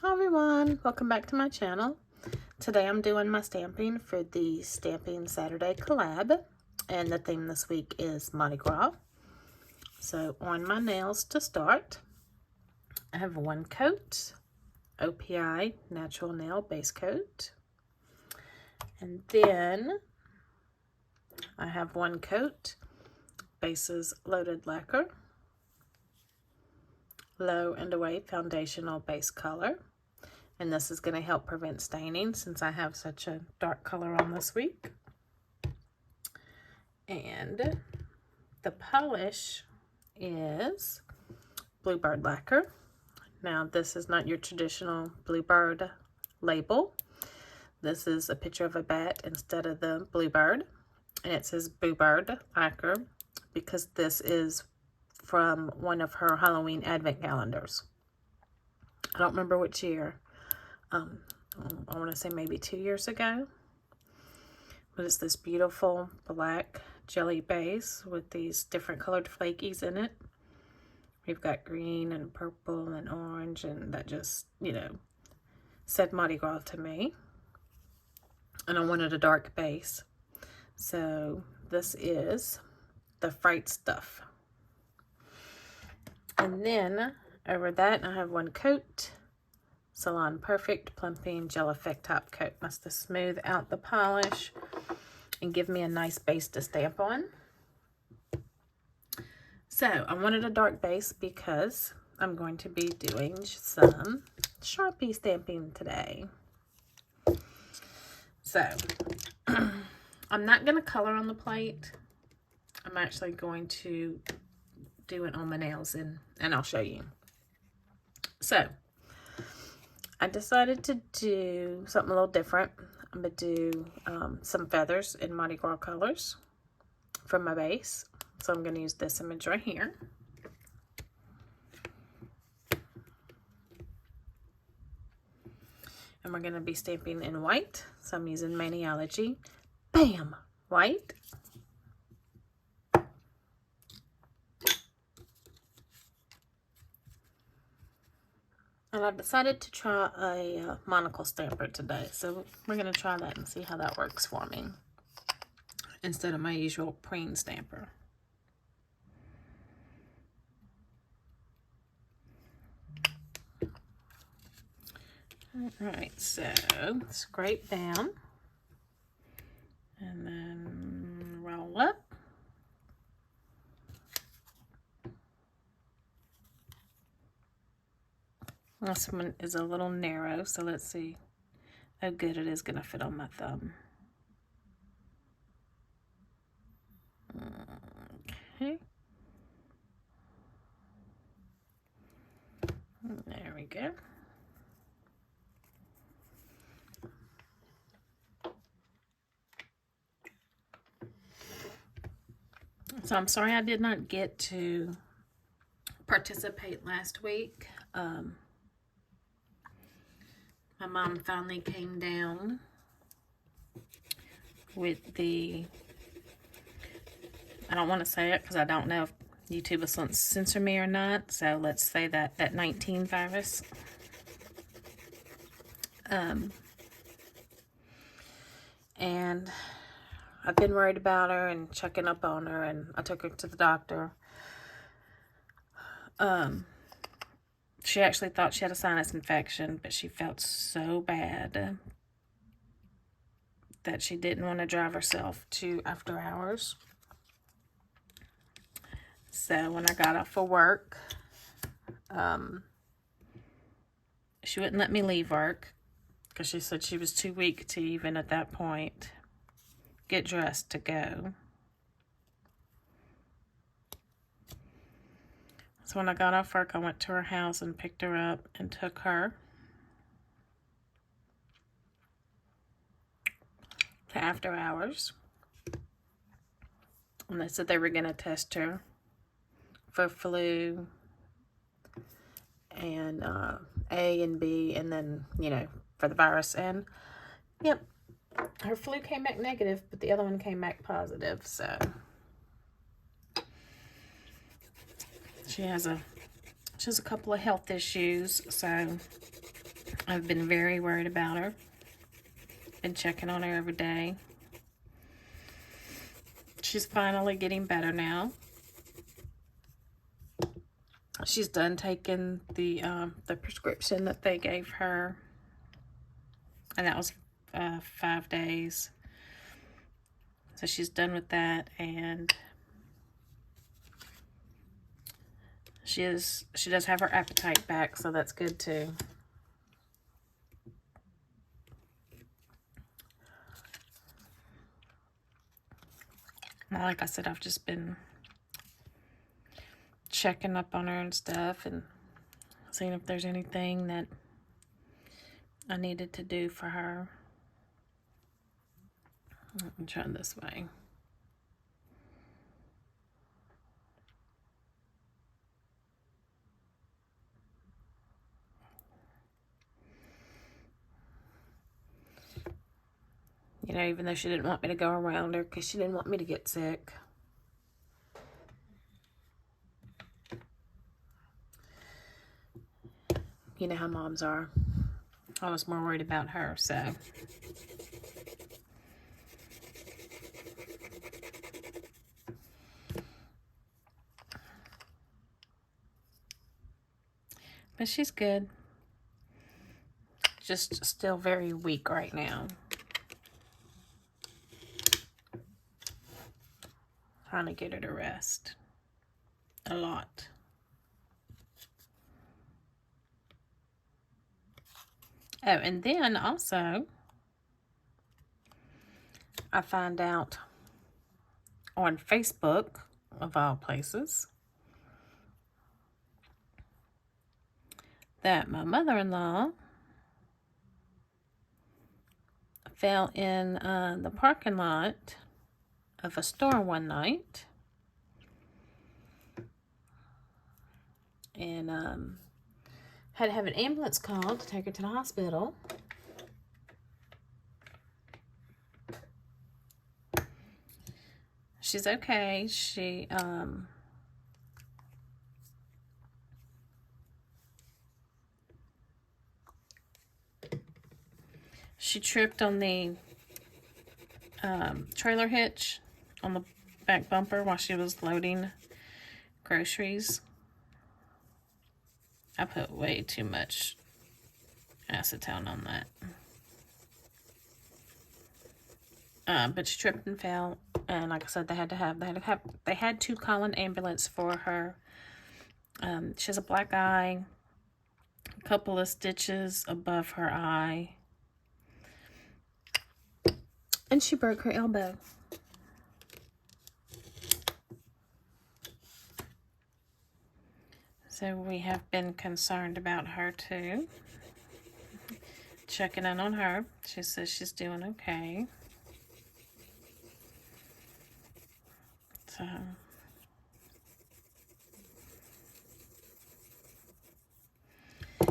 Hi everyone, welcome back to my channel. Today I'm doing my stamping for the Stamping Saturday Collab, and the theme this week is Mardi Gras. So on my nails to start, I have one coat, OPI Natural Nail Base Coat, and then I have one coat, Bases Loaded Lacquer Low A-whey Foundational Base Color. And this is going to help prevent staining since I have such a dark color on this week. And the polish is Bluebird lacquer. Now this is not your traditional Bluebird label. This is a picture of a bat instead of the Bluebird. And it says Bluebird lacquer because this is from one of her Halloween advent calendars. I don't remember which year. I want to say maybe 2 years ago. But it's this beautiful black jelly base with these different colored flakies in it. We've got green and purple and orange, and that just, you know, said Mardi Gras to me. And I wanted a dark base. So this is the Fright stuff. And then over that I have one coat, Salon Perfect Plumping Gel Effect Top Coat. That's to smooth out the polish and give me a nice base to stamp on. So I wanted a dark base because I'm going to be doing some Sharpie stamping today. So I'm not going to color on the plate. I'm actually going to do it on my nails, and I'll show you. So I decided to do something a little different. I'm going to do some feathers in Mardi Gras colors for my base. So I'm going to use this image right here. And we're going to be stamping in white. So I'm using Maniology. Bam! White. And I decided to try a monocle stamper today. So we're going to try that and see how that works for me instead of my usual preen stamper. Alright, so scrape down and then roll up. This one is a little narrow, so let's see how good it is going to fit on my thumb. Okay. There we go. So I'm sorry I did not get to participate last week. My mom finally came down with the, I don't want to say it because I don't know if YouTube will censor me or not. So let's say that 19 virus. And I've been worried about her and checking up on her, and I took her to the doctor. She actually thought she had a sinus infection, but she felt so bad that she didn't want to drive herself to after hours. So when I got off of work, she wouldn't let me leave work because she said she was too weak to even at that point get dressed to go. So when I got off work, I went to her house and picked her up and took her to after hours. And they said they were going to test her for flu and A and B, and then, you know, for the virus. And, yep, her flu came back negative, but the other one came back positive, so she has a couple of health issues, so I've been very worried about her. Been checking on her every day. She's finally getting better now. She's done taking the prescription that they gave her, and that was 5 days. So she's done with that, and she does have her appetite back, so that's good too. Like I said, I've just been checking up on her and stuff, and seeing if there's anything that I needed to do for her. I'm trying this way. You know, even though she didn't want me to go around her because she didn't want me to get sick. You know how moms are. I was more worried about her, so. But she's good. Just still very weak right now. Trying to get her to rest. A lot. Oh, and then also, I find out on Facebook, of all places, that my mother-in-law fell in the parking lot of a store one night, and had to have an ambulance called to take her to the hospital. She's okay. She tripped on the trailer hitch on the back bumper while she was loading groceries. I put way too much acetone on that. But she tripped and fell, and like I said, they had to call an ambulance for her. She has a black eye, a couple of stitches above her eye, and she broke her elbow. So we have been concerned about her too. Checking in on her. She says she's doing okay. So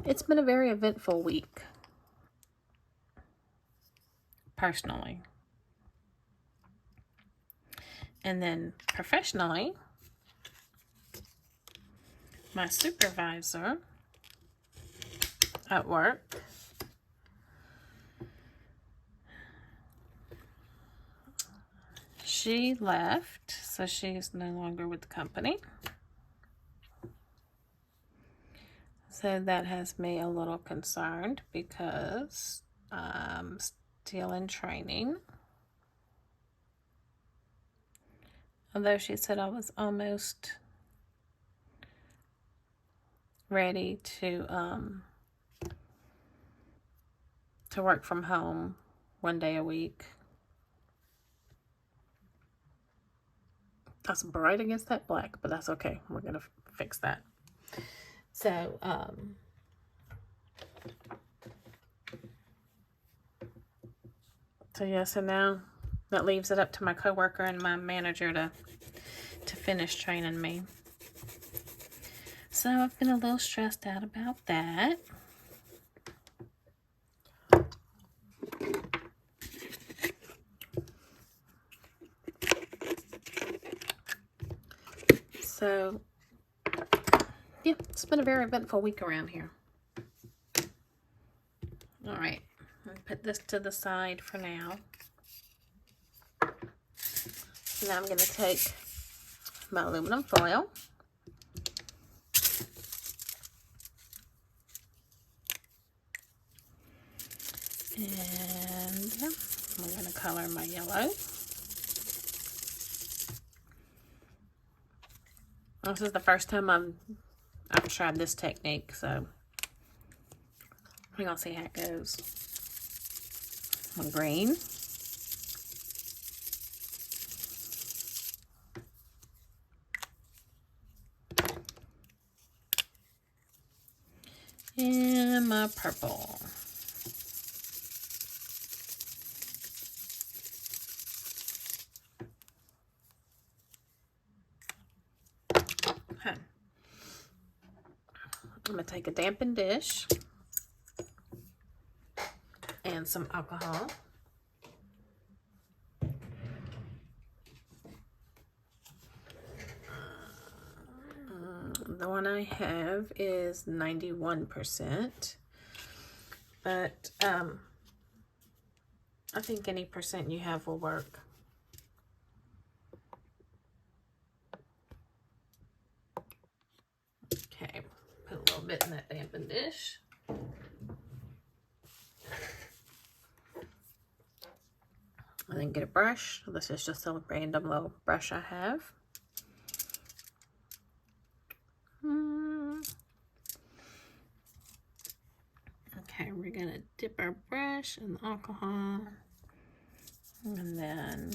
it's been a very eventful week, personally. And then professionally, my supervisor at work she left, so she's no longer with the company. So that has me a little concerned because I'm still in training. Although she said I was almost ready to work from home 1 day a week. That's bright against that black, but that's okay. We're gonna fix that. So yeah, so now that leaves it up to my coworker and my manager to finish training me. So I've been a little stressed out about that. So yeah, it's been a very eventful week around here. All right, I'll put this to the side for now. Now I'm going to take my aluminum foil. And I'm going to color my yellow. This is the first time I've tried this technique, so we're going to see how it goes. My green. And my purple. Okay. I'm going to take a dampened dish and some alcohol. The one I have is 91%, but I think any percent you have will work. Okay, put a little bit in that dampened dish. And then get a brush. This is just a random little brush I have. Okay, we're gonna dip our brush in the alcohol, and then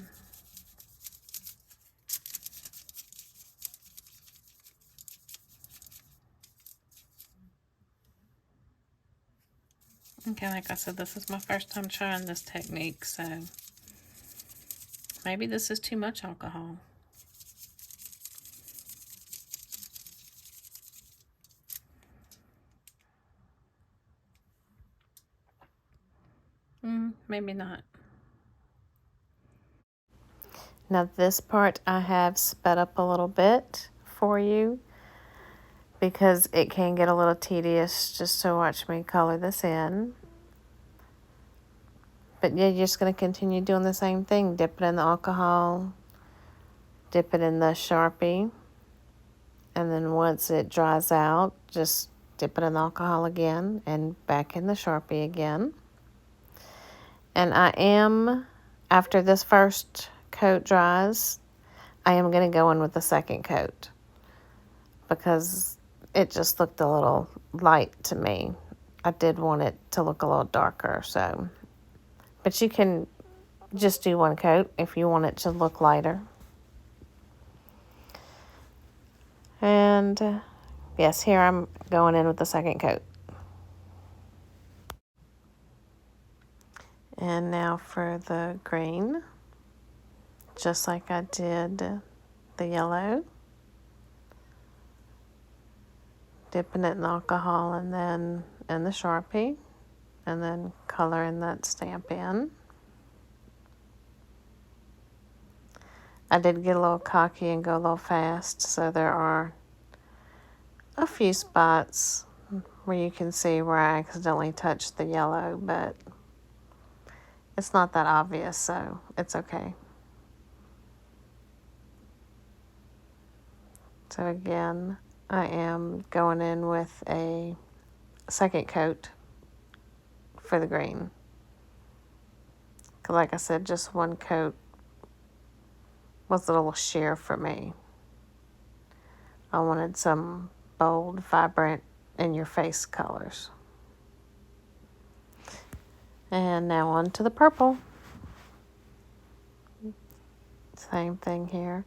okay, like I said, this is my first time trying this technique, so maybe this is too much alcohol. Maybe not. Now this part I have sped up a little bit for you because it can get a little tedious just to watch me color this in. But yeah, you're just going to continue doing the same thing. Dip it in the alcohol, dip it in the Sharpie, and then once it dries out, just dip it in the alcohol again and back in the Sharpie again. And I am, after this first coat dries, I am going to go in with the second coat because it just looked a little light to me. I did want it to look a little darker, so. But you can just do one coat if you want it to look lighter. And yes, here I'm going in with the second coat. And now for the green, just like I did the yellow. Dipping it in alcohol and then in the Sharpie, and then coloring that stamp in. I did get a little cocky and go a little fast, so there are a few spots where you can see where I accidentally touched the yellow, but it's not that obvious, so it's okay. So again, I am going in with a second coat for the green. 'Cause like I said, just one coat was a little sheer for me. I wanted some bold, vibrant, in-your-face colors. And now on to the purple. Same thing here.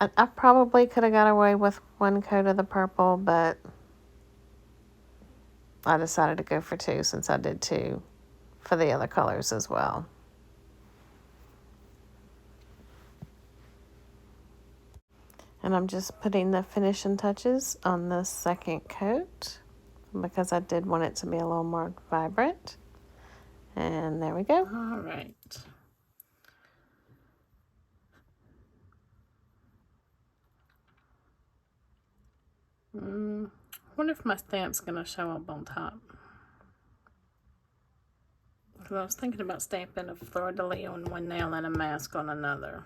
I probably could have got away with one coat of the purple, but I decided to go for two since I did two for the other colors as well. And I'm just putting the finishing touches on the second coat because I did want it to be a little more vibrant. And there we go. All right. I wonder if my stamp's going to show up on top. Because I was thinking about stamping a fleur-de-lis on one nail and a mask on another.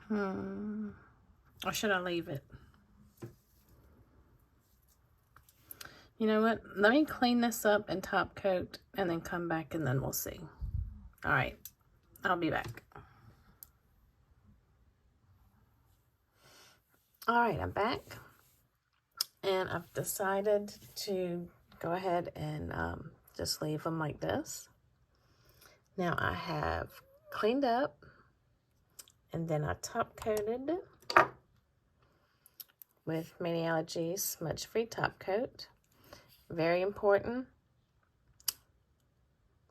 Or should I leave it? You know what? Let me clean this up and top coat and then come back and then we'll see. All right. I'll be back. All right, I'm back. And I've decided to go ahead and just leave them like this. Now I have cleaned up and then I top coated with Maniology Smudge Free Top Coat. Very important.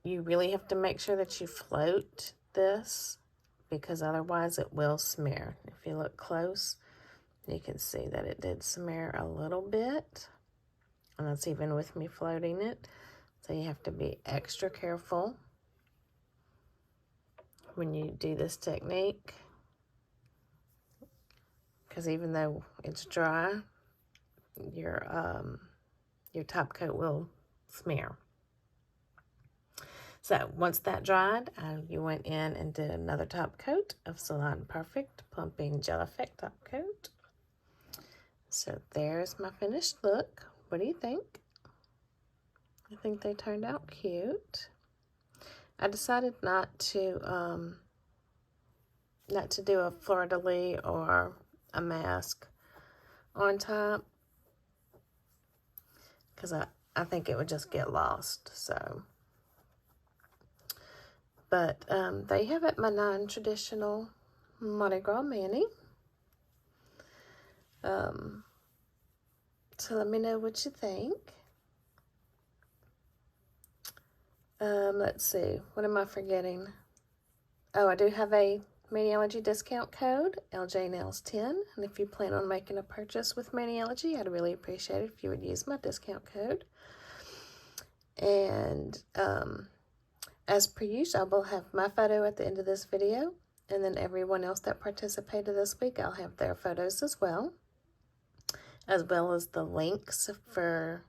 You really have to make sure that you float this because otherwise it will smear. If you look close, you can see that it did smear a little bit. And that's even with me floating it. So you have to be extra careful when you do this technique. Because even though it's dry, your top coat will smear. So once that dried, you went in and did another top coat of Salon Perfect Plumping Gel Effect Top Coat. So there's my finished look. What do you think? I think they turned out cute. I decided not to do a fleur-de-lis or a mask on top because I think it would just get lost. So, but there you have it, my non-traditional Mardi Gras mani. So let me know what you think. Let's see, what am I forgetting? Oh, I do have a Maniology discount code, LJNails10, and if you plan on making a purchase with Maniology, I'd really appreciate it if you would use my discount code. And as per usual, I will have my photo at the end of this video, and then everyone else that participated this week, I'll have their photos as well as the links for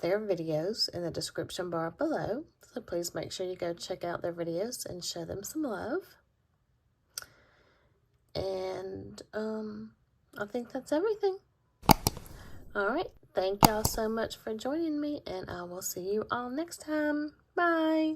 their videos in the description bar below. So please make sure you go check out their videos and show them some love. And I think that's everything. All right. Thank y'all so much for joining me, and I will see you all next time. Bye.